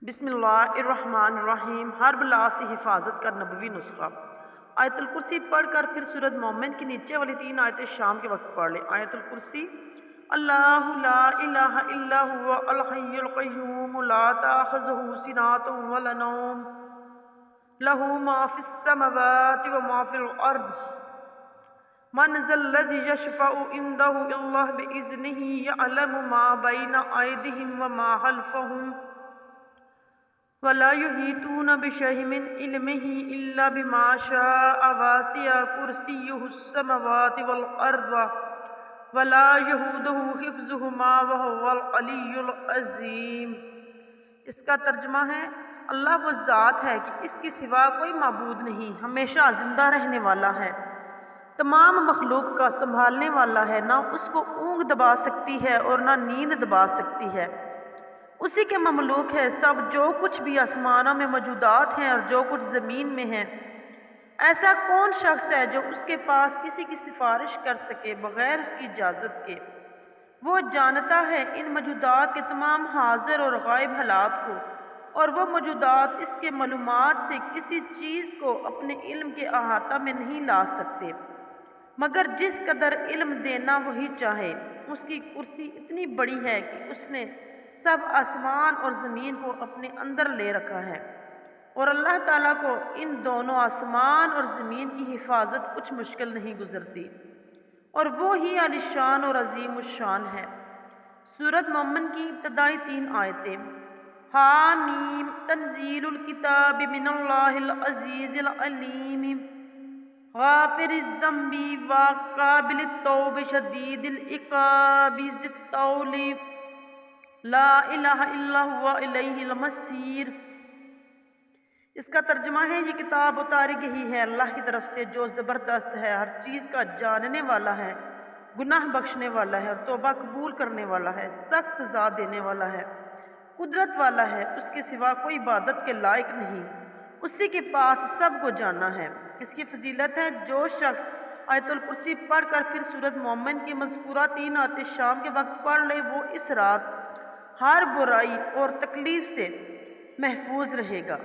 بسم اللہ الرحمن الرحیم۔ ہر بلا سے حفاظت کا نبوی نسخہ۔ آیت الکرسی پڑھ کر پھر سورۃ مومن کی نیچے والی 3 آیتیں شام کے وقت پڑھ لیں۔ آیت الکرسی: اللہ لا الہ الا هو الحی القیوم لا تأخذہ سنۃ ولا نوم لہ ما فی السماوات وما فی الارض من ذا الذی یشفع عندہ الا بإذنہ یعلم ما بین ایدیہم وما خلفہم ولا يحيطون بشيء من علمه إلا بما شاء وسع كرسيه السماوات والأرض ولا يؤوده حفظهما وهو العلي العظيم۔ اس کا ترجمہ ہے: اللہ وہ ذات ہے کہ اس کے سوا کوئی معبود نہیں، ہمیشہ زندہ رہنے والا ہے، تمام مخلوق کا سنبھالنے والا ہے، نہ اس کو اونگ دبا سکتی ہے اور نہ نیند دبا سکتی ہے۔ اسی کے مملوک ہے سب، جو کچھ بھی آسمانوں میں موجودات ہیں اور جو کچھ زمین میں ہے۔ ایسا کون شخص ہے جو اس کے پاس کسی کی سفارش کر سکے بغیر اس کی اجازت کے؟ وہ جانتا ہے ان موجودات کے تمام حاضر اور غائب حالات کو، اور وہ موجودات اس کے معلومات سے کسی چیز کو اپنے علم کے احاطہ میں نہیں لا سکتے مگر جس قدر علم دینا وہی چاہے۔ اس کی کرسی اتنی بڑی ہے کہ اس نے سب آسمان اور زمین کو اپنے اندر لے رکھا ہے، اور اللہ تعالیٰ کو ان دونوں آسمان اور زمین کی حفاظت کچھ مشکل نہیں گزرتی، اور وہ ہی عالی شان اور عظیم الشان ہے۔ سورۃ مومن کی ابتدائی 3 آیتیں: حامیم تنزیل الکتاب من اللہ العزیز العلیم غافر الذنب وقابل التوب شدید العقاب ذی الطول لا الہ الا هو الیہ المصیر۔ اس کا ترجمہ ہے: یہ کتاب اتاری گئی ہے اللہ کی طرف سے جو زبردست ہے، ہر چیز کا جاننے والا ہے، گناہ بخشنے والا ہے اور توبہ قبول کرنے والا ہے، سخت سزا دینے والا ہے، قدرت والا ہے، اس کے سوا کوئی عبادت کے لائق نہیں، اسی کے پاس سب کو جانا ہے۔ اس کی فضیلت ہے: جو شخص آیت الکرسی پڑھ کر پھر سورۃ مومن کی مذکورہ 3 آیتیں شام کے وقت پڑھ لے، وہ اس رات ہر برائی اور تکلیف سے محفوظ رہے گا۔